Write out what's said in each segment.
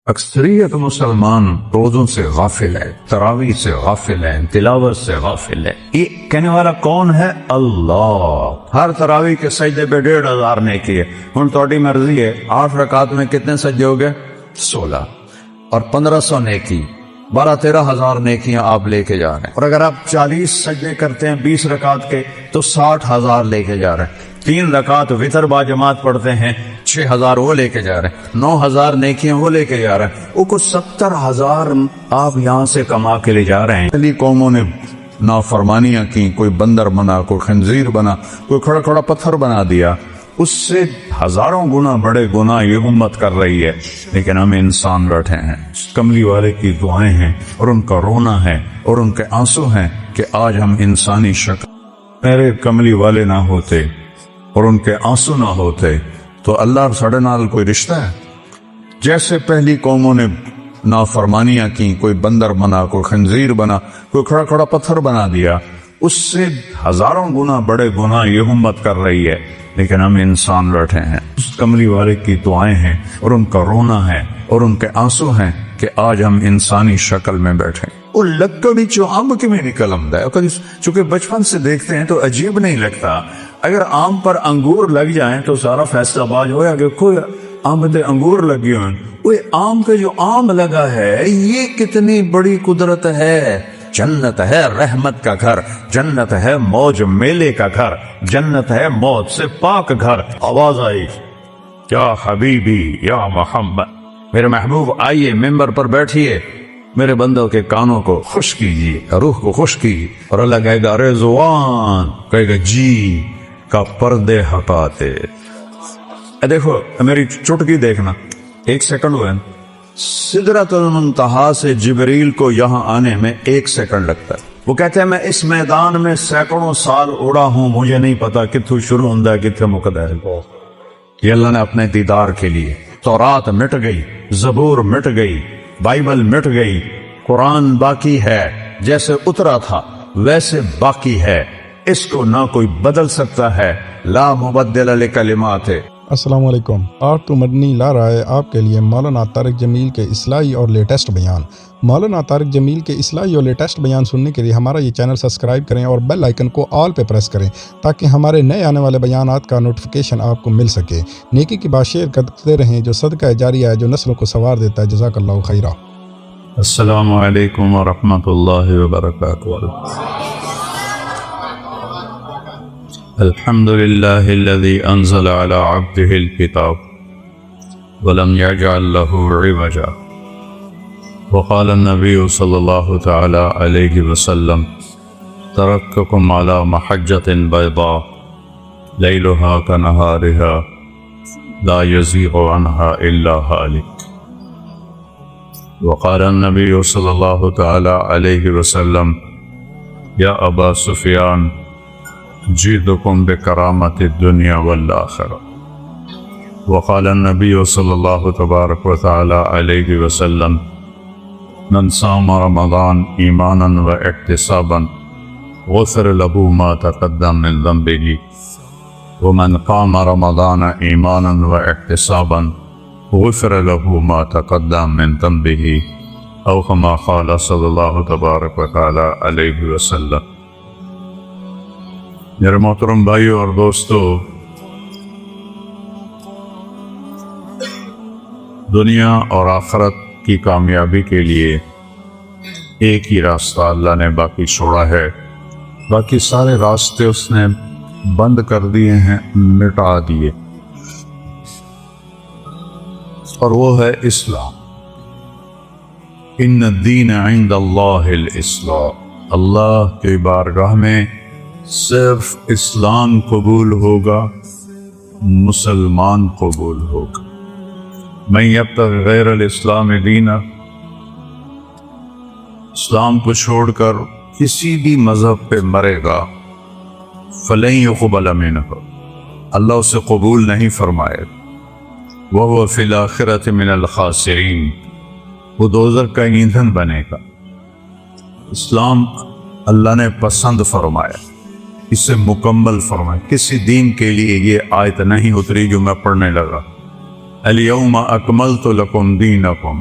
اکثریت مسلمان روزوں سے غافل ہے، تراویح سے غافل ہے، تلاوت سے غافل ہے۔ یہ کہنے والا کون ہے؟ اللہ۔ ہر تراویح کے سجدے پہ 1500 نیکی ہے۔ ہن تہاڈی مرضی ہے 8 رکعت میں کتنے سجدے ہو گئے؟ 16 اور 1500 نیکی، 12-13 ہزار نیکیاں آپ لے کے جا رہے ہیں۔ اور اگر آپ 40 سجدے کرتے ہیں 20 رکعت کے تو 60,000 لے کے جا رہے ہیں۔ 3 رکعت وتر با جماعت پڑھتے ہیں 6,000 وہ لے کے جا رہے ہیں۔ 9,000 نیکیاں وہ لے کے جا رہے ہیں۔ وہ کچھ 70,000 آپ یہاں سے کما کے لے جا رہے ہیں۔ پہلی قوموں نے نافرمانیاں کی، کوئی بندر بنا، کوئی خنزیر بنا، کوئی کھڑا کھڑا پتھر بنا دیا، اس سے ہزاروں گنا بڑے گناہ یہ امت کر رہی ہے، لیکن ہم انسان بیٹھے ہیں۔ کملی والے کی دعائیں ہیں اور ان کا رونا ہے اور ان کے آنسو ہیں کہ آج ہم انسانی شکل، میرے کملی والے نہ ہوتے اور ان کے آنسو نہ ہوتے تو اللہ ساڑے نال کوئی رشتہ ہے؟ جیسے پہلی قوموں نے نافرمانیاں کی، کوئی بندر بنا، کوئی خنزیر بنا، کوئی کھڑا کھڑا پتھر بنا دیا، اس سے ہزاروں گنا بڑے گناہ یہ امت کر رہی ہے، لیکن ہم انسان بیٹھے ہیں۔ اس کملی والے کی دعائیں ہیں اور ان کا رونا ہے اور ان کے آنسو ہیں کہ آج ہم انسانی شکل میں بیٹھے۔ وہ لکڑی جو آم کی میں نکل آمدا ہے، چونکہ بچپن سے دیکھتے ہیں تو عجیب نہیں لگتا۔ اگر آم پر انگور لگ جائیں تو سارا فیصلہ باز ہویا کہ کوئی آم دے انگور لگی ہوئے، وہ آم کے جو آم لگا ہے یہ کتنی بڑی قدرت ہے۔ جنت ہے رحمت کا گھر، جنت ہے موج میلے کا گھر، جنت ہے موت سے پاک گھر۔ آواز آئی، یا حبیبی یا محمد، میرے محبوب آئیے ممبر پر بیٹھیے، میرے بندوں کے کانوں کو خوش کیجیے، روح کو خوش کیجیے۔ اور اللہ کہے گا رضوان، کہے گا جی کا پردے ہٹاتے۔ دیکھو میری چٹکی دیکھنا، 1 سیکنڈ ہوئے، سدرۃ المنتہا سے جبریل کو یہاں آنے میں 1 سیکنڈ لگتا ہے۔ وہ کہتے ہیں میں اس میدان میں سینکڑوں سال اڑا ہوں، مجھے نہیں پتا کتھوں شروع ہوندہ ہے کتھوں مقدر ہے۔ یہ اللہ نے اپنے دیدار کے لیے، تورات مٹ گئی، زبور مٹ گئی، بائبل مٹ گئی، قرآن باقی ہے، جیسے اترا تھا ویسے باقی ہے، اس کو نہ کوئی بدل سکتا ہے، لا مبدل لکلمات۔ السلام علیکم۔ آرٹ ٹو مدنی لا رہا ہے آپ کے لیے مولانا طارق جمیل کے اصلاحی اور لیٹسٹ بیان۔ مولانا طارق جمیل کے اصلاحی اور لیٹسٹ بیان سننے کے لیے ہمارا یہ چینل سبسکرائب کریں اور بیل آئیکن کو آل پہ پریس کریں تاکہ ہمارے نئے آنے والے بیانات کا نوٹیفیکیشن آپ کو مل سکے۔ نیکی کی بات شیئر کرتے رہیں جو صدقہ جاریہ ہے، جو نسلوں کو سنوار دیتا ہے۔ جزاک اللہ خیرہ۔ السلام علیکم ورحمۃ اللہ وبرکاتہ۔ الحمد لله الذي أنزل على عبده الكتاب ولم يجعل له عوجا، وقال النبي صلى الله تعالى عليه وسلم تركتكم على محجة بيضاء ليلها كنهارها لا يزيغ عنها إلا هالك، وقال النبي صلى الله تعالى عليه وسلم يا أبا سفيان جئتكم بكرامة الدنيا والآخرة، وقال النبي صلى الله تبارك وتعالى عليه وسلم من صام رمضان إيمانا واحتسابا غفر له ما تقدم من ذنبه، ومن قام رمضان إيمانا واحتسابا غفر له ما تقدم من ذنبه، أو كما قال صلى الله تبارك وتعالى عليه وسلم۔ میرے محترم بھائیو اور دوستو، دنیا اور آخرت کی کامیابی کے لیے ایک ہی راستہ اللہ نے باقی چھوڑا ہے، باقی سارے راستے اس نے بند کر دیے ہیں، مٹا دیے، اور وہ ہے اسلام۔ ان الدین عند اللہ الاسلام، اللہ کی بارگاہ میں صرف اسلام قبول ہوگا، مسلمان قبول ہوگا۔ من یبتغی غیر الاسلام دینا، اسلام کو چھوڑ کر کسی بھی مذہب پہ مرے گا، فلن یقبل منہ، اللہ اسے قبول نہیں فرمائے، وہو فی الآخرۃ من الخاسرین، وہ دوزخ کا ایندھن بنے گا۔ اسلام اللہ نے پسند فرمایا، اسے مکمل فرمائے۔ کسی دین کے لیے یہ آیت نہیں اتری جو میں پڑھنے لگا، الیوم اکملت لکم دینکم،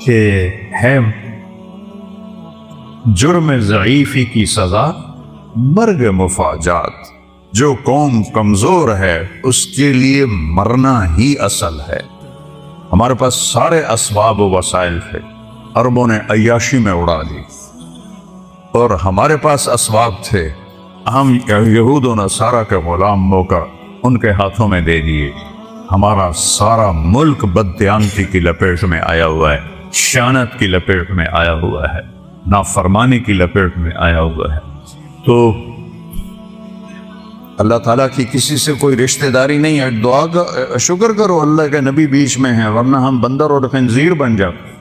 کہ ہے جرم ضعیفی کی سزا مرگ مفاجات، جو قوم کمزور ہے اس کے لیے مرنا ہی اصل ہے۔ ہمارے پاس سارے اسباب و وسائل تھے، عربوں نے عیاشی میں اڑا دی، اور ہمارے پاس اسباب تھے، ہم یہود و نصارہ کے غلام ہو کر ان کے ہاتھوں میں دے دیے۔ ہمارا سارا ملک بددیانتی کی لپیٹ میں آیا ہوا ہے، شانت کی لپیٹ میں آیا ہوا ہے، نافرمانی کی لپیٹ میں آیا ہوا ہے۔ تو اللہ تعالیٰ کی کسی سے کوئی رشتہ داری نہیں ہے۔ دعا کا شکر کرو اللہ کے نبی بیچ میں ہیں، ورنہ ہم بندر اور خنزیر بن جاتے۔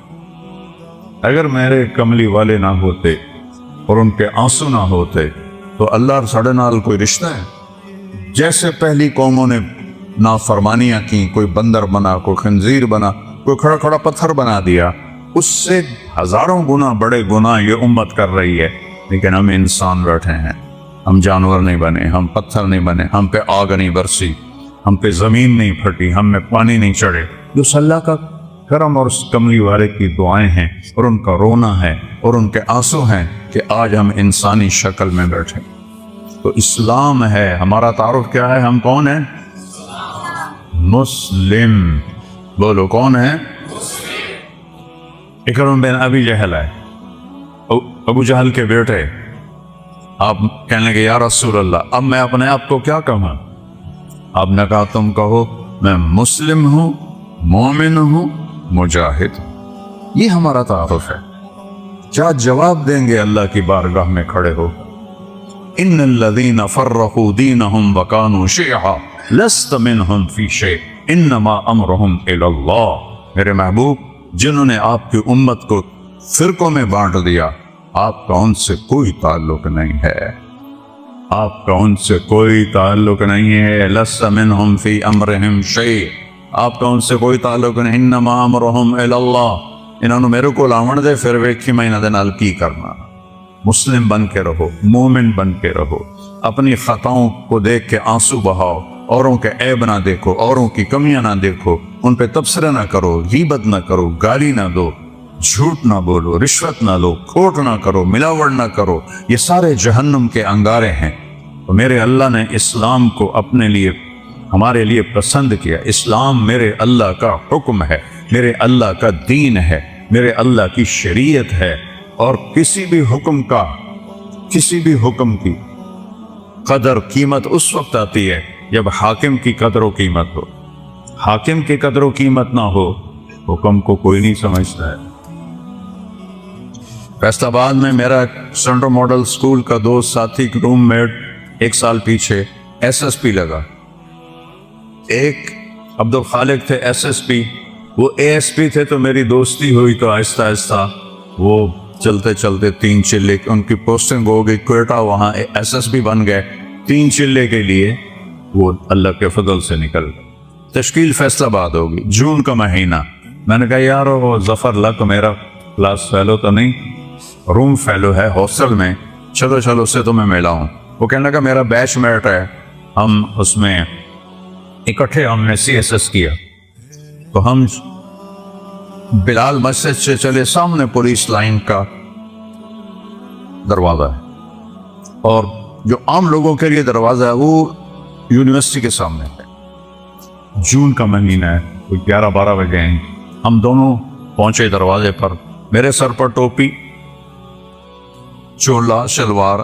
اگر میرے کملی والے نہ ہوتے اور ان کے آنسو نہ ہوتے تو اللہ اور ساڑھے نال کوئی رشتہ ہے؟ جیسے پہلی قوموں نے نافرمانیاں کی، کوئی بندر بنا، کوئی خنزیر بنا، کوئی کھڑا کھڑا پتھر بنا دیا، اس سے ہزاروں گنا بڑے گناہ یہ امت کر رہی ہے۔ لیکن ہم انسان بیٹھے ہیں، ہم جانور نہیں بنے، ہم پتھر نہیں بنے، ہم پہ آگ نہیں برسی، ہم پہ زمین نہیں پھٹی، ہم میں پانی نہیں چڑھے۔ جو اللہ کا کرم اور اس کملی والے کی دعائیں ہیں، اور ان کا رونا ہے اور ان کے آنسو ہیں کہ آج ہم انسانی شکل میں بیٹھے۔ تو اسلام ہے ہمارا تعارف۔ کیا ہے؟ ہم کون ہیں؟ مسلم۔ بولو کون ہے؟ اکرم بن ابی جہل ہے، ابو جہل کے بیٹے۔ آپ کہنے لگے یا رسول اللہ اب میں اپنے آپ کو کیا کہوں؟ آپ نے کہا تم کہو میں مسلم ہوں، مومن ہوں، مجاہد ہوں۔ یہ ہمارا تعارف ہے۔ کیا جواب دیں گے اللہ کی بارگاہ میں کھڑے ہو؟ ان الذین فرقوا دینہم وکانوا شیعا لست منہم فی شیء انما امرہم الی اللہ۔ میرے محبوب، جنہوں نے آپ کی امت کو فرقوں میں بانٹ دیا، آپ کا ان سے کوئی تعلق نہیں ہے، آپ کا ان سے کوئی تعلق نہیں ہے۔ لست منہم فی امرہم شیء، آپ کا ان سے کوئی تعلق نہیں۔ انما امرہم الی اللہ، انہوں نے میرے کو لاون دے پھر ویکھی میں انہاں دے نال کی کرنا۔ مسلم بن کے رہو، مومن بن کے رہو، اپنی خطاؤں کو دیکھ کے آنسو بہاؤ، اوروں کے عیب نہ دیکھو، اوروں کی کمیاں نہ دیکھو، ان پہ تبصرہ نہ کرو، غیبت نہ کرو، گالی نہ دو، جھوٹ نہ بولو، رشوت نہ لو، کھوٹ نہ کرو، ملاوٹ نہ کرو۔ یہ سارے جہنم کے انگارے ہیں۔ تو میرے اللہ نے اسلام کو اپنے لیے، ہمارے لیے پسند کیا۔ اسلام میرے اللہ کا حکم ہے، میرے اللہ کا دین ہے، میرے اللہ کی شریعت ہے۔ اور کسی بھی حکم کا، کسی بھی حکم کی قدر قیمت اس وقت آتی ہے جب حاکم کی قدر و قیمت ہو۔ حاکم کی قدر و قیمت نہ ہو، حکم کو کوئی نہیں سمجھتا ہے۔ فیصل آباد میں میرا سینٹرل ماڈل اسکول کا دوست ساتھی روم میٹ 1 سال پیچھے SSP لگا۔ ایک عبد الخالق تھے SSP، وہ ASP تھے، تو میری دوستی ہوئی تو آہستہ آہستہ وہ چلتے چلتے 3 چلے ان کی پوسٹنگ ہو گئی کوئٹہ، وہاں SSP بن گئے۔ 3 چلے کے لیے وہ اللہ کے فضل سے نکل گئے۔ تشکیل فیصل آباد ہوگی، جون کا مہینہ۔ میں نے کہا یار وہ ظفر لک میرا کلاس فیلو تو نہیں، روم فیلو ہے ہاسٹل میں، چلو چلو اس سے تو میں ملا ہوں۔ وہ کہنے لگا میرا بیچ میٹ ہے، ہم اس میں اکٹھے ہم نے CSS کیا۔ تو ہم بلال مسجد سے چلے، سامنے پولیس لائن کا دروازہ ہے، اور جو عام لوگوں کے لیے دروازہ ہے وہ یونیورسٹی کے سامنے ہے۔ جون کا مہینہ ہے، کوئی 11-12 بجے ہیں، ہم دونوں پہنچے دروازے پر۔ میرے سر پر ٹوپی، چولا شلوار،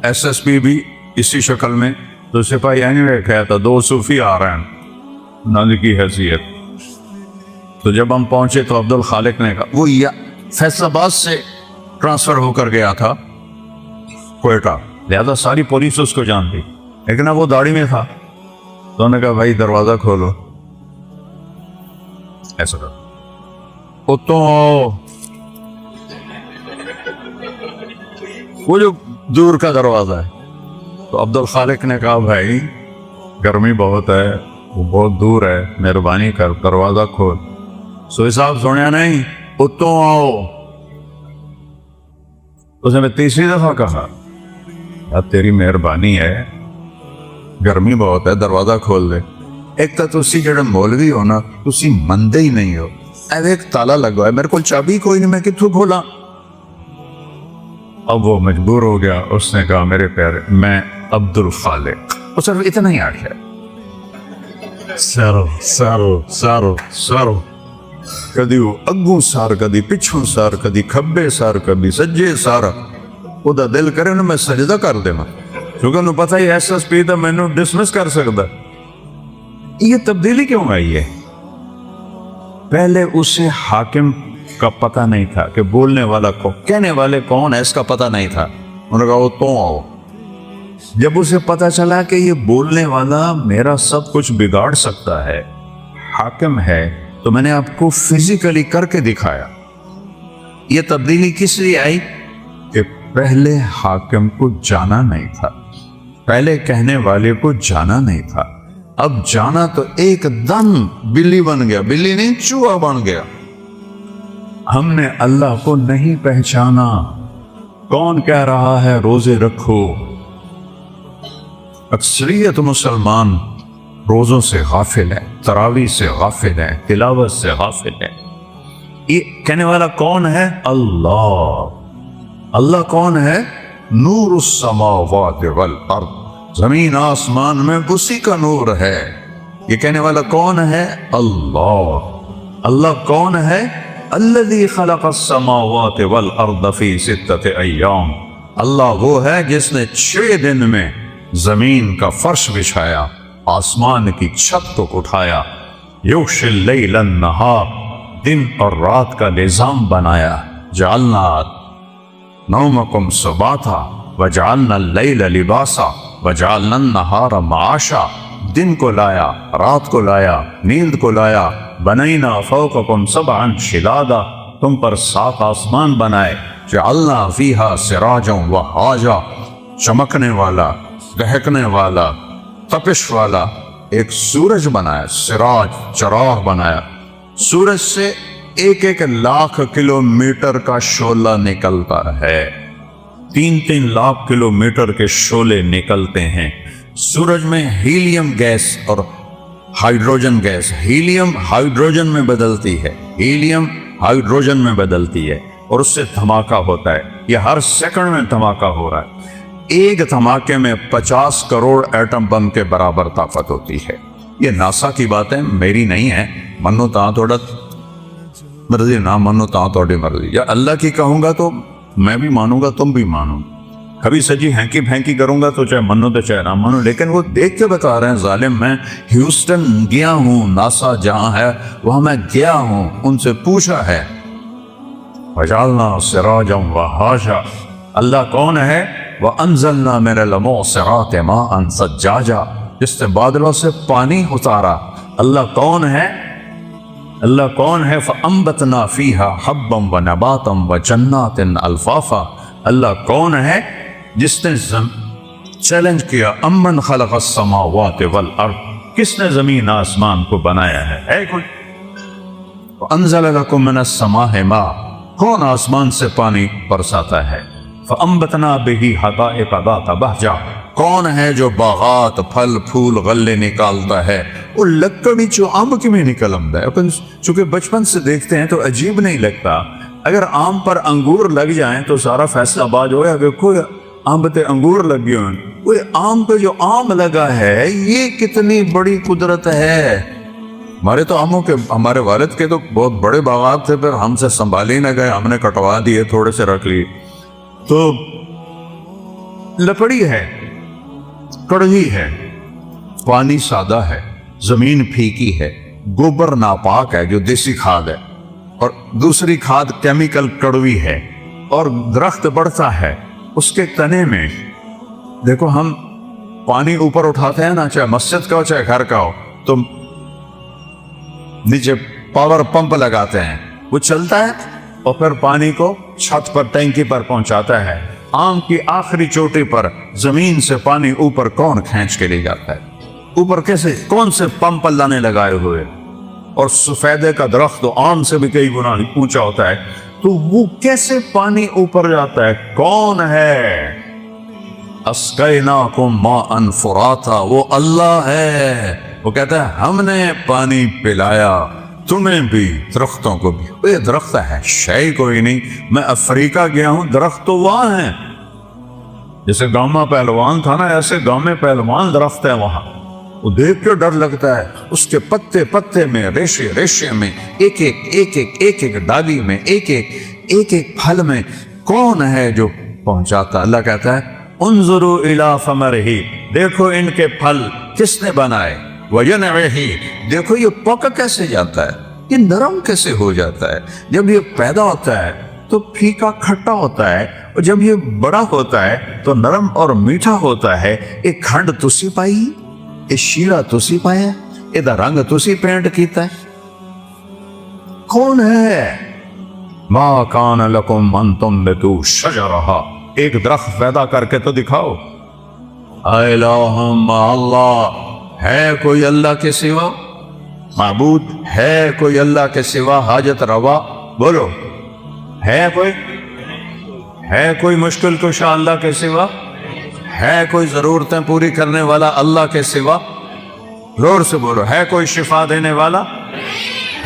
SSP بھی اسی شکل میں، تو سپاہی اینوے کہا تھا 2 صوفی آ رہے ہیں ناظر کی حیثیت۔ تو جب ہم پہنچے تو عبد الخالق نے کہا، وہ فیصل آباد سے ٹرانسفر ہو کر گیا تھا کوئٹہ، لہذا ساری پولیس اس کو جانتی، لیکن اب وہ داڑھی میں تھا۔ تو انہوں نے کہا بھائی دروازہ کھولو، ایسا کرو اتوں وہ جو دور کا دروازہ ہے۔ تو عبد الخالق نے کہا بھائی گرمی بہت ہے، وہ بہت دور ہے، مہربانی کر دروازہ کھول۔ سوئی صاحب سنیا نہیں، اتوں آؤ۔ اس نے 3ری دفعہ کہا یار تیری مہربانی ہے، گرمی بہت ہے، دروازہ کھول دے۔ ایک تو تسی جڑے مولوی ہو نا، تسی مندے ہی نہیں ہو، ایک تالا لگا ہے, میرے کو چابی کوئی نہیں, میں کتوں کھولا. اب وہ مجبور ہو گیا, اس نے کہا میرے پیارے میں عبد الخالق, وہ صرف اتنا ہی آخیا, سر سر سر سر, کدی وہ اگوں سار, کدی پچھوں سار, کدی کھبے سار, کدی سجے سار. وہ دل کرے نا میں سجدہ کر دے, کیونکہ انہوں پتہ ہی ایسا سپیڈ ہے میں ڈسمس کر سکتا. یہ تبدیلی کیوں آئی ہے؟ پہلے اسے حاکم کا پتہ نہیں تھا کہ بولنے والا کو, کہنے والے کون ہے اس کا پتہ نہیں تھا. انہوں نے کہا وہ تو آؤ. جب اسے پتہ چلا کہ یہ بولنے والا میرا سب کچھ بگاڑ سکتا ہے, حاکم ہے, تو میں نے آپ کو فزیکلی کر کے دکھایا. یہ تبدیلی کس لیے آئی؟ کہ پہلے حاکم کو جانا نہیں تھا, پہلے کہنے والے کو جانا نہیں تھا, اب جانا تو ایک دم بلی بن گیا, بلی نہیں چوہا بن گیا. ہم نے اللہ کو نہیں پہچانا. کون کہہ رہا ہے روزے رکھو؟ اکثریت مسلمان روزوں سے غافل ہے, تراویح سے غافل ہے, تلاوت سے غافل ہے. یہ کہنے والا کون ہے؟ اللہ. اللہ کون ہے؟ نور السماوات والارض, زمین آسمان میں اسی کا نور ہے. یہ کہنے والا کون ہے؟ اللہ. اللہ کون ہے؟ الذی خلق السماوات والارض فی ستۃ ایام. اللہ وہ ہے جس نے 6 دن میں زمین کا فرش بچھایا, آسمان کی چھت کو اٹھایا. یغشی اللیل النہار, دن اور رات کا نظام بنایا. جعلنا نومکم سباتا وجعلنا اللیل لباسا وجعلنا النہار معاشا. دن کو لایا, رات کو لایا, نیند کو لایا. بنینا فوقکم سبعا شدادا, تم پر 7 آسمان بنائے. جعلنا فیہا سراجا وہاجا, چمکنے والا, دہکنے والا, تپش والا ایک سورج بنایا. سراج چراغ بنایا. سورج سے 1 لاکھ کلومیٹر کا شعلہ نکلتا ہے. 3 لاکھ کلومیٹر کے شعلے نکلتے ہیں. سورج میں ہیلیم گیس اور ہائیڈروجن گیس, ہیلیم ہائیڈروجن میں بدلتی ہے, ہیلیم ہائیڈروجن میں بدلتی ہے, اور اس سے دھماکہ ہوتا ہے. یہ ہر سیکنڈ میں دھماکہ ہو رہا ہے. ایک دھماکے میں 50 کروڑ ایٹم بم کے برابر طاقت ہوتی ہے. یہ ناسا کی باتیں میری نہیں ہے. منو تاں توڑا مرضی, نہ منو تاں توڑی مرضی. یا اللہ کی کہوں گا تو میں بھی مانوں گا, تم بھی مانو. کبھی سجی ہینکی پھینکی کروں گا تو چاہے منو تو چاہے نہ منو. لیکن وہ دیکھ کے بتا رہے ہیں ظالم. میں ہیوسٹن گیا ہوں, ناسا جہاں ہے وہاں میں گیا ہوں, ان سے پوچھا ہے. وجعلنا سراجا وہاجا. اللہ کون ہے؟ وَأَنزَلْنَا مِنَ الْمُعْصِرَاتِ مَاءً ثَجَّاجًا, جس نے بادلوں سے پانی اتارا. اللہ کون ہے؟ اللہ کون ہے؟ فَأَنبَتْنَا فِيهَا حَبًّا وَنَبَاتًا وَجَنَّاتٍ أَلْفَافًا. اللہ کون ہے جس نے چیلنج کیا, امن خلق السماوات والارض, کس نے زمین آسمان کو بنایا ہے کوئی؟ وَأَنزَلَ لَكُم مِّنَ السَّمَاءِ مَاءً, کون آسمان سے پانی برساتا ہے؟ فَأَنبَتْنَا بِهِ حَدَائِقَ ذَاتَ بَهْجَةٍ, کون ہے جو باغات پھل پھول غلے نکالتا ہے؟ وہ لکڑی جو آم کی میں نکل آمدا ہے. چونکہ بچپن سے دیکھتے ہیں تو عجیب نہیں لگتا. اگر آم پر انگور لگ جائیں تو سارا فیصلہ آباد ہو گیا کہ کوئی آم پہ انگور لگ گئے ہیں. کوئی آم پہ جو آم لگا ہے یہ کتنی بڑی قدرت ہے. ہمارے تو آموں کے, ہمارے والد کے تو بہت بڑے باغات تھے, پھر ہم سے سنبھال ہی نہ گئے, ہم نے کٹوا دیے, تھوڑے سے رکھ لیے. تو لکڑی ہے, کڑوی ہے, پانی سادہ ہے, زمین پھیکی ہے, گوبر ناپاک ہے جو دیسی کھاد ہے, اور دوسری کھاد کیمیکل کڑوی ہے. اور درخت بڑھتا ہے, اس کے تنے میں دیکھو, ہم پانی اوپر اٹھاتے ہیں نا, چاہے مسجد کا ہو چاہے گھر کا ہو, تو نیچے پاور پمپ لگاتے ہیں, وہ چلتا ہے اور پھر پانی کو چھت پر ٹینکی پر پہنچاتا ہے. آم کی آخری چوٹی پر زمین سے پانی اوپر کون کھینچ کے لے جاتا ہے؟ اوپر کیسے, کون سے پمپ اللہ نے لگائے ہوئے؟ اور سفیدے کا درخت تو آم سے بھی کئی گنا اونچا ہوتا ہے, تو وہ کیسے پانی اوپر جاتا ہے؟ کون ہے؟ اسقیناکم ماء فراتا, وہ اللہ ہے. وہ کہتا ہے ہم نے پانی پلایا, تمہیں بھی درختوں کو بھی۔ یہ درخت ہے شے کوئی نہیں، میں افریقہ گیا ہوں، درخت تو وہاں ہیں، جیسے گاؤں میں پہلوان تھا نا، ایسے گاؤں میں پہلوان درخت ہے وہاں، وہ دیکھ کے ڈر لگتا ہے، اس کے پتے پتے میں، ریشے ریشے میں، ایک ایک ڈالی میں، ایک ایک پھل میں کون ہے جو پہنچاتا؟ اللہ کہتا ہے انظروا الی ثمرہ، دیکھو ان کے پھل کس نے بنائے، وینعہ، دیکھو یہ پک کیسے جاتا ہے، یہ نرم کیسے ہو جاتا ہے، جب یہ پیدا ہوتا ہے تو پھیکا کھٹا ہوتا ہے، اور جب یہ بڑا ہوتا ہے تو نرم اور میٹھا ہوتا ہے۔ ایک کھنڈ تسی پائی، یہ شیرہ تسی پایا، یہ رنگ تسی پینٹ کیتا ہے، کون ہے؟ ما کان لکم ان تنبتوا شجرہا، ایک درخت پیدا کر کے تو دکھاؤ۔ الہ مع اللہ، ہے کوئی اللہ کے سوا؟ معبود ہے کوئی اللہ کے سوا حاجت روا؟ بولو، ہے کوئی؟ ہے کوئی مشکل کشا اللہ کے سوا؟ ہے کوئی ضرورتیں پوری کرنے والا اللہ کے سوا؟ زور سے بولو، ہے کوئی شفا دینے والا؟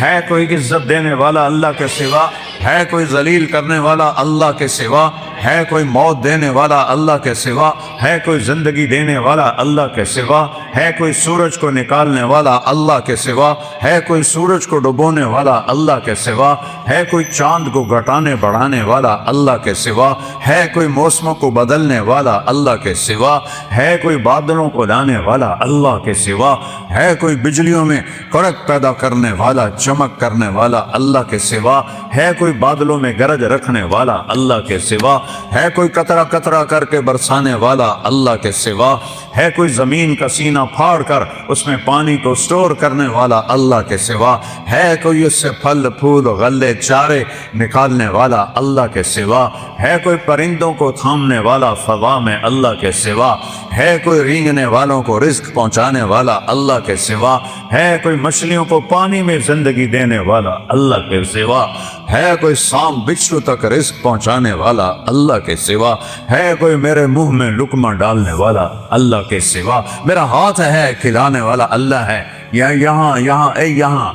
ہے کوئی عزت دینے والا اللہ کے سوا؟ ہے کوئی ذلیل کرنے والا اللہ کے سوا؟ ہے کوئی موت دینے والا اللہ کے سوا؟ ہے کوئی زندگی دینے والا اللہ کے سوا؟ ہے کوئی سورج کو نکالنے والا اللہ کے سوا؟ ہے کوئی سورج کو ڈبونے والا اللہ کے سوا؟ ہے کوئی چاند کو گھٹانے بڑھانے والا اللہ کے سوا؟ ہے کوئی موسموں کو بدلنے والا اللہ کے سوا؟ ہے کوئی بادلوں کو لانے والا اللہ کے سوا؟ ہے کوئی بجلیوں میں کڑک پیدا کرنے والا، چمک کرنے والا اللہ کے سوا؟ ہے کوئی بادلوں میں گرج رکھنے والا اللہ کے سوا؟ ہے کوئی قطرہ قطرہ کر کے برسانے والا اللہ کے سوا؟ ہے کوئی زمین کا سینہ پھاڑ کر اس میں پانی کو سٹور کرنے والا اللہ کے سوا؟ ہے کوئی اس سے پھل پھول غلے چارے نکالنے والا اللہ کے سوا؟ ہے کوئی پرندوں کو تھامنے والا فضا میں اللہ کے سوا؟ ہے کوئی رینگنے والوں کو رزق پہنچانے والا اللہ کے سوا؟ ہے کوئی مچھلیوں کو پانی میں زندگی دینے والا اللہ کے سوا؟ ہے کوئی سام بچھو تک رزق پہنچانے والا اللہ کے سوا؟ ہے کوئی میرے منہ میں لقمہ ڈالنے والا اللہ کے سوا؟ میرا ہاتھ ہے کھلانے والا اللہ ہے، یا یہاں یہاں اے یہاں،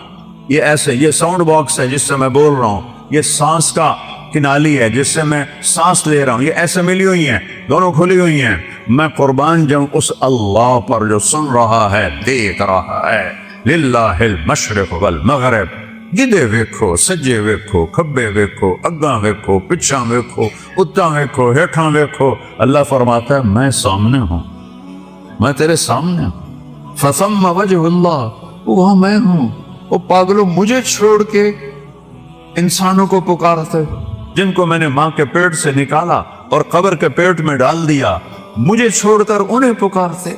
یہ ایسے، یہ ساؤنڈ باکس ہے جس سے میں بول رہا ہوں، یہ سانس کا کنالی ہے جس سے میں سانس لے رہا ہوں، یہ ایسے ملی ہوئی ہیں، دونوں کھلی ہوئی ہیں، میں قربان جاؤں اس اللہ پر جو سن رہا ہے، دیکھ رہا ہے۔ للہ المشرق والمغرب، گدے ویکھو، سجے ویکھو، کھبے ویکھو، اگاں ویکھو، پچھاں ویکھو، اتاں ویکھو، ہیٹھاں ویکھو، اللہ فرماتا ہے میں سامنے ہوں، میں تیرے سامنے ہوں۔ فثم وجہ اللہ، وہاں میں ہوں۔ وہ پاگلوں، مجھے چھوڑ کے انسانوں کو پکارتے جن کو میں نے ماں کے پیٹ سے نکالا اور قبر کے پیٹ میں ڈال دیا، مجھے چھوڑ کر انہیں پکارتے۔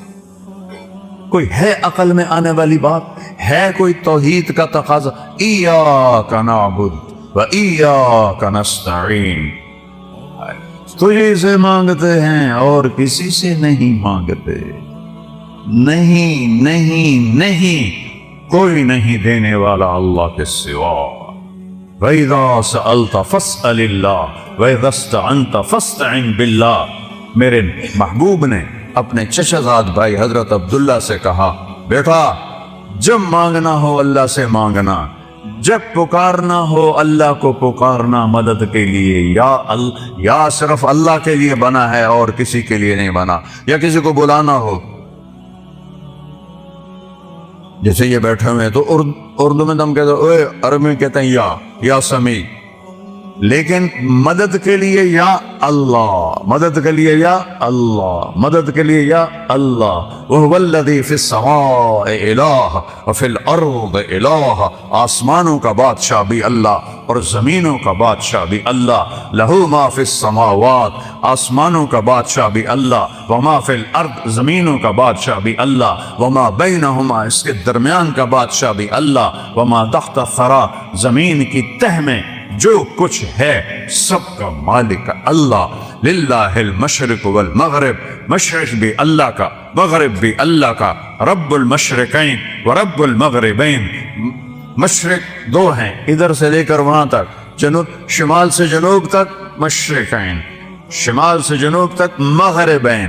کوئی ہے عقل میں آنے والی بات؟ ہے کوئی توحید کا تقاضا؟ ایاک نعبد و ایاک نستعین، تجھے سے مانگتے ہیں اور کسی سے نہیں مانگتے، نہیں نہیں نہیں، کوئی نہیں دینے والا اللہ کے سوا۔ وَإِذَا سَأَلْتَ فَاسْأَلِ اللَّهَ وَإِذَا اسْتَعَنْتَ فَاسْتَعِنْ بِاللَّهِ، میرے محبوب نے اپنے چچا زاد بھائی حضرت عبداللہ سے کہا، بیٹا جب مانگنا ہو اللہ سے مانگنا، جب پکارنا ہو اللہ کو پکارنا مدد کے لیے، یا صرف اللہ کے لیے بنا ہے اور کسی کے لیے نہیں بنا، یا کسی کو بلانا ہو، جیسے یہ بیٹھے ہوئے تو اردو میں ہم کہتے ہیں، اوے، عربی میں کہتے ہیں یا سمیع، لیکن مدد کے لیے یا اللہ، مدد کے لیے یا اللہ، مدد کے لیے یا اللہ۔ وَهُوَ الَّذِي فِي السَّمَاءِ إِلَٰهٌ وَفِي الْأَرْضِ إِلَٰهٌ، آسمانوں کا بادشاہ بھی اللہ اور زمینوں کا بادشاہ بھی اللہ۔ لَهُ مَا فِي السَّمَاوَاتِ، آسمانوں کا بادشاہ بھی اللہ، وَمَا فِي الْأَرْضِ، زمینوں کا بادشاہ بھی اللہ، وَمَا بَيْنَهُمَا، اس کے درمیان کا بادشاہ بھی اللہ، وَمَا تَحْتَ الثَّرَىٰ، زمین کی تہ میں جو کچھ ہے سب کا مالک اللہ۔ للہ المشرق والمغرب، مشرق بھی اللہ کا، مغرب بھی اللہ کا۔ رب المشرقین ورب المغربین، مشرق دو ہیں، ادھر سے لے کر وہاں تک، جنوب، شمال سے جنوب تک مشرقین، شمال سے جنوب تک مغربین،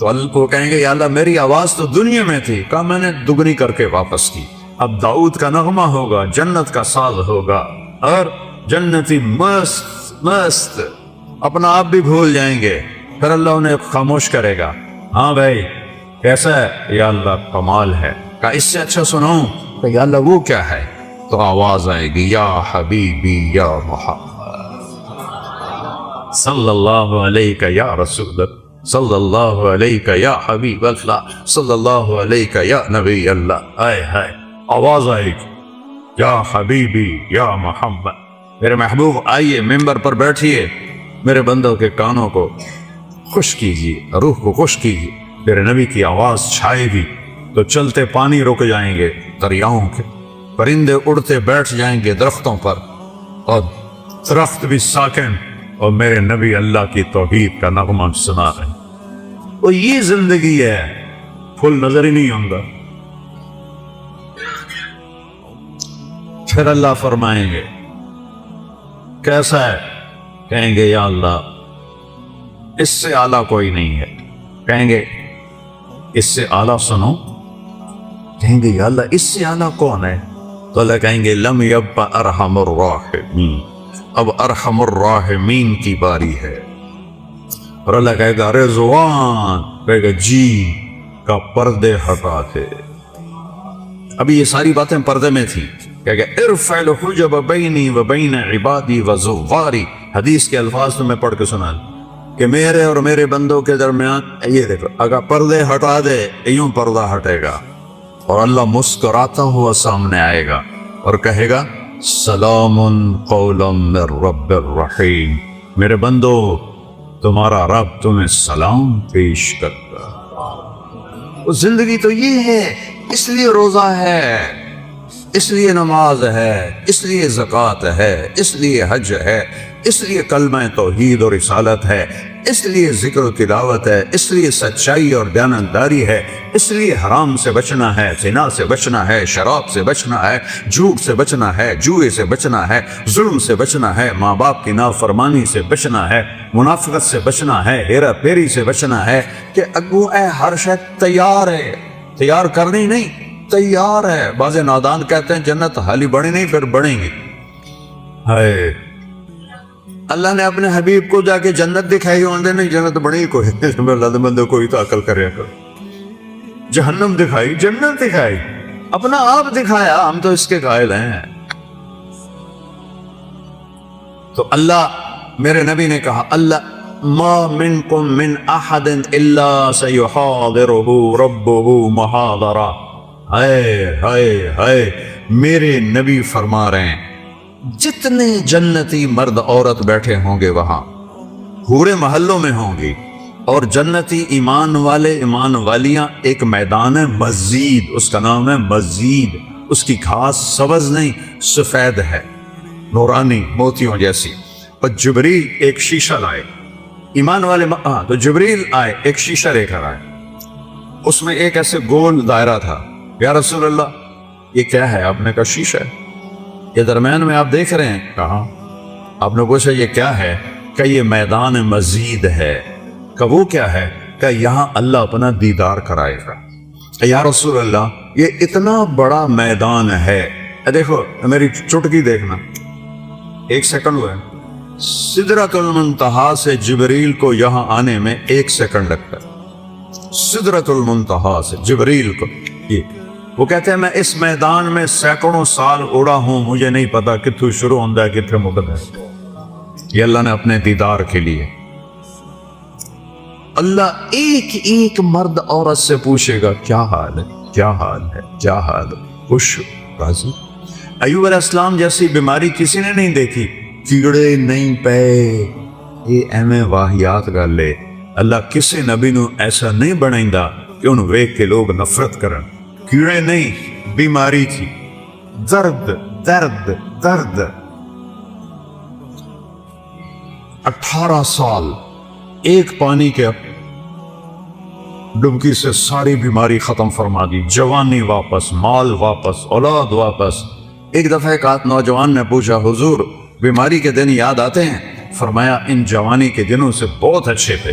تو اللہ کو کہیں گے یا اللہ میری آواز تو دنیا میں تھی، کہا میں نے دگنی کر کے واپس کی، اب داؤد کا نغمہ ہوگا، جنت کا ساز ہوگا، اور جنتی مست مست اپنا آپ بھی بھول جائیں گے، پھر اللہ انہیں خاموش کرے گا، ہاں بھائی کیسا ہے؟ یا اللہ کمال ہے، کہا اس سے اچھا سناؤں؟ کہ یا اللہ وہ کیا ہے؟ تو آواز آئے گی یا حبیبی یا محمد صلی اللہ علیہ یا رسول اللہ، صلی اللہ علیہ یا حبیب اللہ، صلی اللہ علیہ یا نبی اللہ، آئے ہائے آواز آئے گی یا حبیبی یا محمد، میرے محبوب آئیے ممبر پر بیٹھیے، میرے بندوں کے کانوں کو خوش کیجیے، روح کو خوش کیجیے، میرے نبی کی آواز چھائے گی تو چلتے پانی رک جائیں گے دریاؤں کے، پرندے اڑتے بیٹھ جائیں گے درختوں پر، اور درخت بھی ساکن، اور میرے نبی اللہ کی توحید کا نغمہ سنا رہے ہیں۔ وہ یہ زندگی ہے، پھول نظر ہی نہیں ہوں گا۔ پھر اللہ فرمائیں گے کیسا ہے؟ کہیں گے یا اللہ اس سے اعلیٰ کوئی نہیں ہے، کہیں گے اس سے اعلیٰ سنو، کہیں گے یا اللہ اس سے اعلیٰ کون ہے؟ تو اللہ کہیں گے لم یبق ارحم الراحمین، اب ارحم الراحمین کی باری ہے، اور اللہ کہے گا رضوان، کہے گا جی کا پردے ہٹا دے۔ ابھی یہ ساری باتیں پردے میں تھیں، کہ ارفع الحجب بینی و بین عبادی و زواری، حدیث کے الفاظ تو میں پڑھ کے سنا کہ میرے اور میرے بندوں کے درمیان یہ دیکھو اگر پردے ہٹا دے یوں پردہ ہٹے گا، اور اللہ مسکراتا ہوا سامنے آئے گا اور کہے گا سلام قولا من رب الرحیم، میرے بندو تمہارا رب تمہیں سلام پیش کرتا۔ وہ زندگی تو یہ ہے، اس لیے روزہ ہے، اس لیے نماز ہے، اس لیے زکوٰۃ ہے، اس لیے حج ہے، اس لیے کلمہ توحید اور رسالت ہے، اس لیے ذکر و تلاوت ہے، اس لیے سچائی اور دیانتداری ہے، اس لیے حرام سے بچنا ہے، زنا سے بچنا ہے، شراب سے بچنا ہے، جھوٹ سے بچنا ہے، جوئے سے بچنا ہے، ظلم سے بچنا ہے، ماں باپ کی نافرمانی سے بچنا ہے، منافقت سے بچنا ہے، ہیرا پھیری سے بچنا ہے، کہ اگو اے ہر شے تیار ہے، تیار کرنی نہیں تیار ہے۔ بعض نادان کہتے ہیں جنت حالی بڑی نہیں پھر بڑھیں گی، ہائے اللہ نے اپنے حبیب کو جا کے جنت دکھائی، ہوندے نہیں جنت بڑی کوئی اللہ بندے کوئی تو عقل کرے کر، جہنم دکھائی، جنت دکھائی، اپنا آپ دکھایا، ہم تو اس کے قائل ہیں۔ تو اللہ میرے نبی نے کہا اللہ ما منکم من احد الا سیحاضرہ ربہ محاضرہ، ہائے ہائے ہائے، میرے نبی فرما رہے ہیں جتنے جنتی مرد عورت بیٹھے ہوں گے وہاں پورے محلوں میں ہوں گی، اور جنتی ایمان والے ایمان والیاں ایک میدان ہے مسجد، اس کا نام ہے مسجد، اس کی گھاس سبز نہیں سفید ہے، نورانی موتیوں جیسی، اور جبریل ایک شیشہ لائے، ایمان والے تو جبریل آئے ایک شیشہ لے کر آئے، اس میں ایک ایسے گول دائرہ تھا، یا رسول اللہ یہ کیا ہے؟ آپ نے کہا شیشہ ہے، یہ درمیان میں آپ دیکھ رہے ہیں، کہا آپ نے پوچھا یہ کیا ہے؟ کہ یہ میدان مسجد ہے، کہ وہ کیا ہے؟ کہ یہاں اللہ اپنا دیدار کرائے گا۔ یا رسول اللہ یہ اتنا بڑا میدان ہے، دیکھو میری چٹکی دیکھنا، ایک سیکنڈ ہوا ہے، سدرۃ المنتہا سے جبریل کو یہاں آنے میں 1 سیکنڈ لگتا ہے، سدرۃ المنتہا سے جبریل کو، یہ وہ کہتے ہیں میں اس میدان میں سینکڑوں سال اڑا ہوں، مجھے نہیں پتا کتھوں شروع ہوتا ہے کتھے مکمل ہے، یہ اللہ نے اپنے دیدار کے لیے۔ اللہ ایک ایک مرد عورت سے پوچھے گا کیا حال ہے، کیا حال ہے، کیا حال ہے، خوش راضی؟ ایوب علیہ السلام جیسی بیماری کسی نے نہیں دیکھی، کیڑے نہیں پے، یہ ایویں واہیات گل ہے، اللہ کسی نبی نو ایسا نہیں بنائندا کہ انہوں ویکھ کے لوگ نفرت کرن، کیڑے نہیں، بیماری تھی، درد درد درد، 18 سال ایک پانی کے ڈبکی سے ساری بیماری ختم فرما دی، جوانی واپس، مال واپس، اولاد واپس۔ ایک دفعہ ایک نوجوان نے پوچھا حضور بیماری کے دن یاد آتے ہیں؟ فرمایا ان جوانی کے دنوں سے بہت اچھے تھے،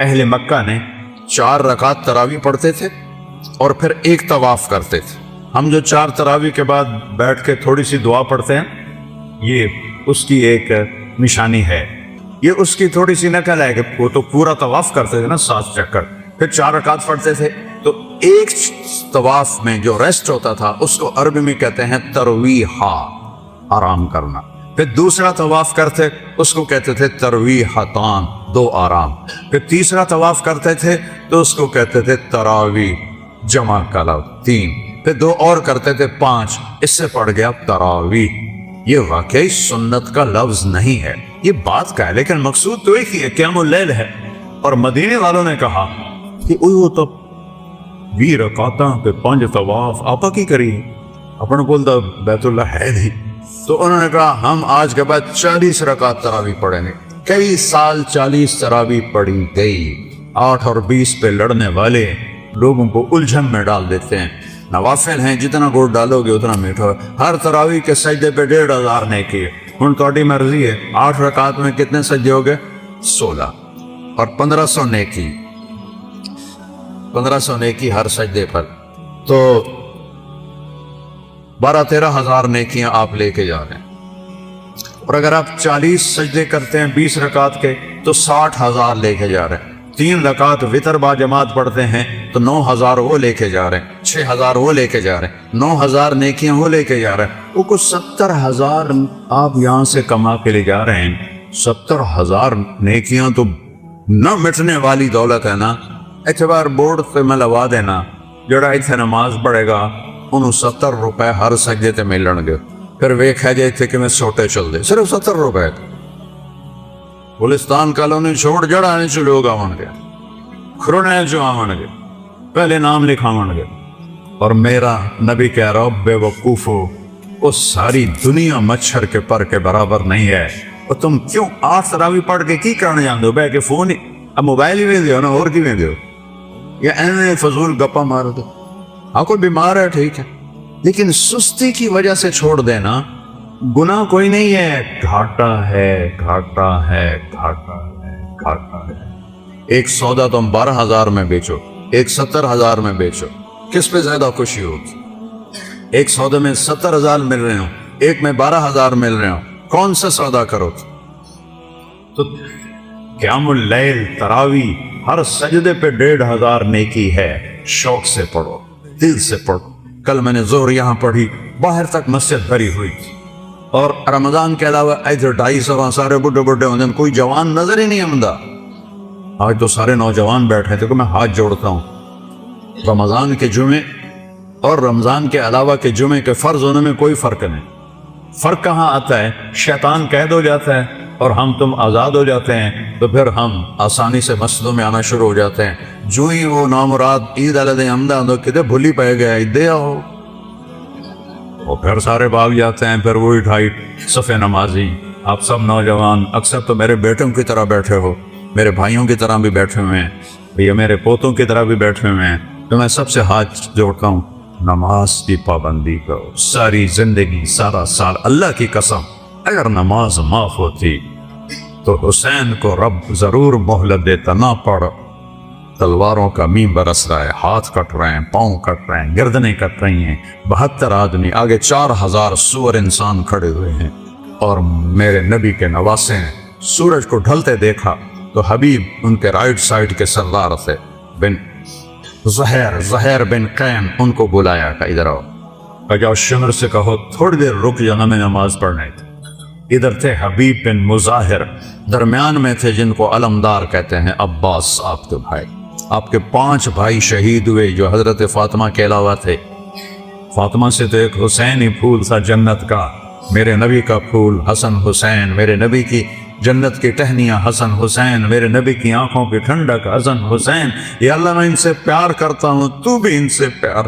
اہل مکہ نے 4 رکعت تراویح پڑھتے تھے اور پھر ایک طواف کرتے تھے. ہم جو 4 تراویح کے بعد بیٹھ کے تھوڑی سی دعا پڑھتے ہیں، یہ اس کی ایک نشانی ہے، یہ اس کی تھوڑی سی نقل ہے کہ وہ تو پورا طواف کرتے تھے نا 7 چکر، پھر 4 رکعت پڑھتے تھے. تو ایک طواف میں جو ریسٹ ہوتا تھا اس کو عربی میں کہتے ہیں ترویحہ، آرام کرنا. پھر دوسرا طواف کرتے اس کو کہتے تھے ترویحتان، 2 آرام. پھر تیسرا طواف کرتے تھے تو اس کو کہتے تھے تراویح، جمع کلو 3. پھر 2 اور کرتے تھے 5، اس سے پڑ گیا تراویح. یہ واقعی سنت کا لفظ نہیں ہے، یہ بات کا ہے، لیکن مقصود تو ایک ہی ہے، قیام اللیل ہے. اور مدینے والوں نے کہا کہ وہ تو 20 رکعتاں پہ 5 طواف آپا کی کری، اپنے کول تو بیت اللہ ہے نہیں. تو انہوں نے کہا ہم آج کے بعد 40 رکعت تراویح پڑھیں گے. کئی سال 40 تراویح پڑھی گئی. 8 اور 20 پہ لڑنے والے لوگوں کو الجھن میں ڈال دیتے ہیں. نوافل ہیں، جتنا گوڑ ڈالو گے اتنا میٹھا. ہر تراویح کے سجدے پہ 1500 نیکی. ہن تہاڈی مرضی ہے 8 رکعت میں کتنے سجدے ہو گئے؟ 16 اور 1500 نیکی، 1500 نیکی ہر سجدے پر، تو 12-13 ہزار نیکیاں آپ لے کے جا رہے ہیں. اور اگر آپ 40 سجدے کرتے ہیں 20 رکعت کے تو 60,000 لے کے جا رہے ہیں. 3 رکعت وتر با جماعت پڑھتے ہیں تو 9,000 وہ لے کے جا رہے ہیں، 6,000 وہ لے کے جا رہے ہیں، 9,000 نیکیاں وہ لے کے جا رہے ہیں. وہ کچھ 70,000 آپ یہاں سے کما کے لے جا رہے ہیں. 70,000 نیکیاں تو نہ مٹنے والی دولت ہے نا. اعتبار بورڈ سے میں لوا دینا، جڑا اتنے نماز پڑھے گا انہوں 70 روپے ہر سجدے تے ملن گے. پھر ویکھا جائے تھے کہ میں سوٹے چل دے، صرف 70 روپے. گلستان کالونی چھوڑ جڑانے چ لوگ آون گے، کھرنے چ آون گے، پہلے نام لکھاون گے. اور میرا نبی کہہ رہا بے وقوفو، وہ ساری دنیا مچھر کے پر کے برابر نہیں ہے. اور تم کیوں 8 تراویح پڑھ کے کی کرنے جاندے ہو؟ بہ کے فون ہی اب موبائل ہی ویندے ہو نا، اور کی ویندے ہو؟ یا ایویں فضول گپا مار دو. ہاں کوئی بیمار ہے ٹھیک ہے، لیکن سستی کی وجہ سے چھوڑ دینا گناہ کوئی نہیں ہے. گھاٹا ہے، گھاٹا ہے، گھاٹا ہے، گھاٹا ہے. ایک سودا تم 12,000 میں بیچو، ایک 70,000 میں بیچو، کس پہ زیادہ خوشی ہوگی؟ ایک سودے میں 70,000 مل رہے ہوں، ایک میں 12,000 مل رہے ہوں، کون سا سودا کرو؟ تو قیام اللیل تراویح ہر سجدے پہ 1,500 نیکی ہے. شوق سے پڑھو، دل سے پڑھو. کل میں نے ظہر یہاں پڑھی، باہر تک مسجد بھری ہوئی تھی. اور رمضان کے علاوہ ادھر 250 سارے بڈھے بڈھے ہوندے، کوئی جوان نظر ہی نہیں آمدا. آج تو سارے نوجوان بیٹھے تھے کہ میں ہاتھ جوڑتا ہوں. رمضان کے جمعے اور رمضان کے علاوہ کے جمعے کے فرض ہونے میں کوئی فرق نہیں. فرق کہاں آتا ہے؟ شیطان قید ہو جاتا ہے اور ہم تم آزاد ہو جاتے ہیں، تو پھر ہم آسانی سے مسجدوں میں آنا شروع ہو جاتے ہیں. جو ہی وہ نامراد عید علیہ حمدہ کدے بھولی پہ گیا دے آؤ، وہ پھر سارے بھاگ جاتے ہیں. پھر وہی 2.5 صفحے نمازی. آپ سب نوجوان اکثر تو میرے بیٹوں کی طرح بیٹھے ہو، میرے بھائیوں کی طرح بھی بیٹھے ہوئے ہیں، یا میرے پوتوں کی طرح بھی بیٹھے ہوئے ہیں. تو میں سب سے ہاتھ جوڑتا ہوں، نماز کی پابندی کرو. ساری زندگی، سارا سال، اللہ کی قسم اگر نماز معاف ہوتی تو حسین کو رب ضرور مہلت دیتا. نہ پڑھ، تلواروں کا میم برس رہا ہے، ہاتھ کٹ رہے ہیں، پاؤں کٹ رہے ہیں، گردنیں کٹ رہی ہیں. 72 آدمی، آگے 4,000 سور انسان کھڑے ہوئے ہیں. اور میرے نبی کے نواسے ہیں. سورج کو ڈھلتے دیکھا تو حبیب ان کے رائٹ سائڈ کے سردار تھے، بن زہیر بن قین. ان کو بلایا کہ ادھر آؤ. جاؤ شمر سے کہو تھوڑی دیر رک جانا، میں نماز پڑھنے تھی. ادھر تھے حبیب بن مظاہر، درمیان میں تھے جن کو علمدار کہتے ہیں، عباس آپ کے بھائی. آپ کے 5 بھائی شہید ہوئے جو حضرت فاطمہ کے علاوہ تھے. فاطمہ سے تو ایک حسین ہی پھول تھا جنت کا، میرے نبی کا پھول حسن حسین، میرے نبی کی جنت کی ٹہنیاں حسن حسین، میرے نبی کی آنکھوں کی ٹھنڈک حسن حسین. یا اللہ میں ان سے پیار کرتا ہوں، تو بھی ان سے پیار،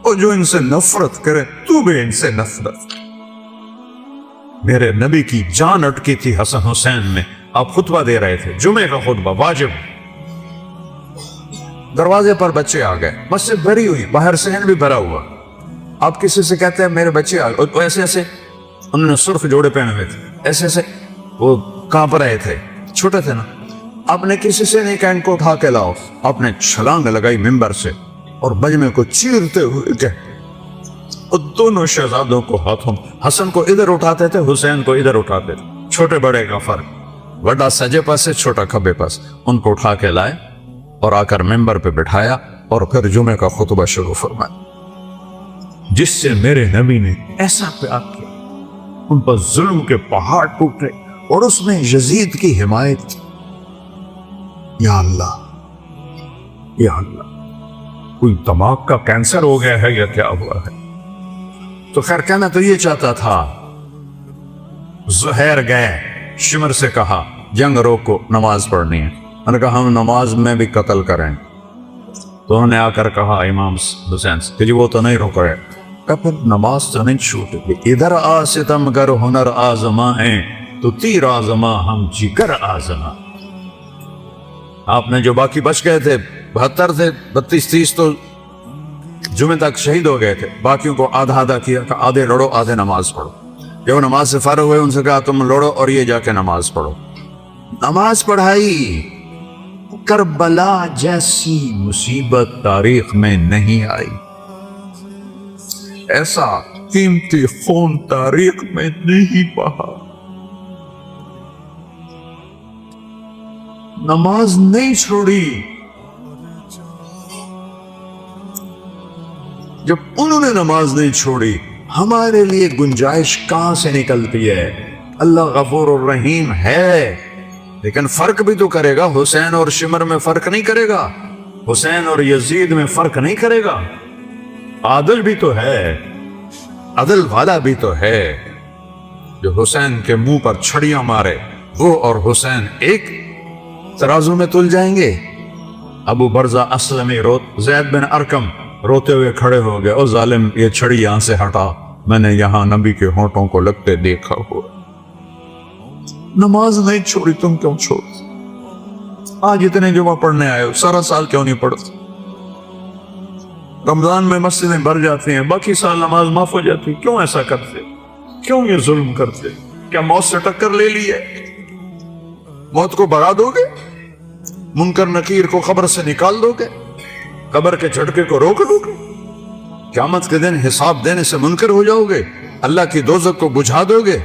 اور جو ان سے نفرت کرے تو بھی ان سے نفرت. میرے نبی کی جان اٹکی تھی حسن حسین میں. آپ خطبہ دے رہے تھے، جمعے کا خطبہ واجب. دروازے پر بچے آ گئے، مسجد بھری ہوئی، باہر صحن بھی بھرا ہوا. آپ کسی سے کہتے ہیں میرے بچے آ گئے، ایسے ایسے انہوں نے سرخ جوڑے پہنے ہوئے تھے، ایسے ایسے وہ کانپ رہے تھے، چھوٹے تھے نا. آپ نے کسی سے نہیں کہا ان کو اٹھا کے لاؤ، آپ نے چھلانگ لگائی منبر سے اور بجمے کو چیرتے ہوئے گئے اور دونوں شہزادوں کو ہاتھوں، حسن کو ادھر اٹھاتے تھے، حسین کو ادھر اٹھاتے تھے، چھوٹے بڑے کا فرق، بڑا سجے پاس سے چھوٹا کھبے پاس، ان کو اٹھا کے لائے اور آ کر منبر پہ بٹھایا اور پھر جمعے کا خطبہ شروع فرمایا، جس سے میرے نبی نے ایسا پیار کیا، ان پر ظلم کے پہاڑ ٹوٹے اور اس میں یزید کی حمایت کی۔ یا اللہ، یا اللہ، کوئی دماغ کا کینسر ہو گیا ہے یا کیا ہوا ہے؟ تو خیر کہنا تو یہ چاہتا تھا۔ زہیر گئے، شمر سے کہا جنگ روکو، نماز پڑھنی ہے۔ انہوں نے کہا ہم نماز میں بھی قتل کریں۔ تو انہوں نے آ کر کہا امام حسین سے کہ جی وہ تو نہیں رک رہے، کہ پھر نماز تو نہیں چھوٹے گی، ادھر آ ستم گر ہنر آزما ہیں تو تیر آزما ہم جگر آزما۔ آپ نے جو باقی بچ گئے تھے 72 تھے، 32 30 تو جمعے تک شہید ہو گئے تھے، باقیوں کو آدھا آدھا کیا کہ آدھے لڑو آدھے نماز پڑھو۔ جب وہ نماز سے فارغ ہوئے ان سے کہا تم لڑو اور یہ جا کے نماز پڑھو۔ نماز پڑھائی، کربلا جیسی مصیبت تاریخ میں نہیں آئی، ایسا قیمتی خون تاریخ میں نہیں بہا۔ نماز نہیں چھوڑی۔ جب انہوں نے نماز نہیں چھوڑی، ہمارے لیے گنجائش کہاں سے نکلتی ہے؟ اللہ غفور الرحیم ہے، لیکن فرق بھی تو کرے گا۔ حسین اور شمر میں فرق نہیں کرے گا، حسین اور یزید میں فرق نہیں کرے گا۔ عادل بھی تو ہے، عدل والا بھی تو ہے، جو حسین کے منہ پر چھڑیاں مارے، وہ اور حسین ایک ترازو میں تل جائیں گے۔ ابو برزہ اسلمی زید بن ارکم روتے ہوئے کھڑے ہو گئے، او ظالم یہ چھڑی یہاں سے ہٹا، میں نے یہاں نبی کے ہونٹوں کو لگتے دیکھا ہوا۔ نماز نہیں چھوڑی، تم کیوں چھوڑ؟ آج اتنے جمعہ پڑھنے آئے ہو، سارا سال کیوں نہیں پڑھتے؟ رمضان میں مسجدیں بھر جاتی ہیں، باقی سال نماز معاف ہو جاتی، کیوں ایسا کرتے؟ کیوں یہ ظلم کرتے؟ کیا موت سے ٹکر لے لی ہے؟ موت کو بھگا دو گے؟ منکر نکیر کو قبر سے نکال دو گے؟ قبر کے جھٹکے کو روک دو گے؟ قیامت کے دن حساب دینے سے منکر ہو جاؤ گے؟ اللہ کی دوزخ کو بجھا دو گے؟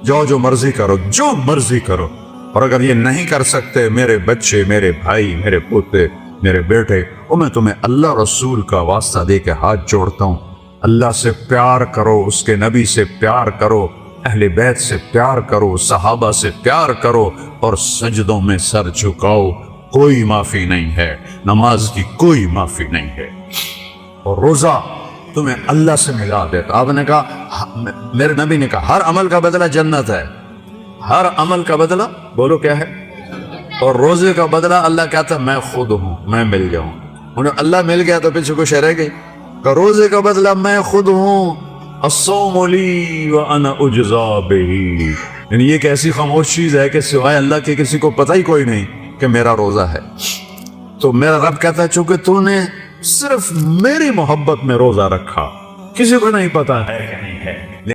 جاؤ جو مرضی کرو، جو مرضی کرو۔ اور اگر یہ نہیں کر سکتے میرے بچے، میرے بھائی، میرے پوتے، میرے بیٹے، اور میں تمہیں اللہ رسول کا واسطہ دے کے ہاتھ جوڑتا ہوں، اللہ سے پیار کرو، اس کے نبی سے پیار کرو، اہل بیت سے پیار کرو، صحابہ سے پیار کرو، اور سجدوں میں سر جھکاؤ۔ کوئی معافی نہیں ہے، نماز کی کوئی معافی نہیں ہے۔ اور روزہ تمہیں اللہ سے ملا دیتا۔ آپ نے کہا، میرے نبی نے کہا ہر عمل کا بدلہ جنت ہے، ہر عمل کا بدلہ، بولو کیا ہے؟ اور روزے کا بدلہ اللہ کہتا ہے میں خود ہوں، میں مل جاؤں۔ انہیں اللہ مل گیا تو پیچھے کچھ رہ گئی کہ روزے کا بدلہ میں خود ہوں، الصوم لی وانا اجزا بہ۔ یعنی یہ ایک ایسی خاموش چیز ہے کہ سوائے اللہ کے کسی کو پتہ ہی کوئی نہیں کہ میرا روزہ ہے۔ تو میرا رب کہتا ہے چونکہ تو نے صرف میری محبت میں روزہ رکھا، کسی کو نہیں پتا ہے کہ نہیں ہے۔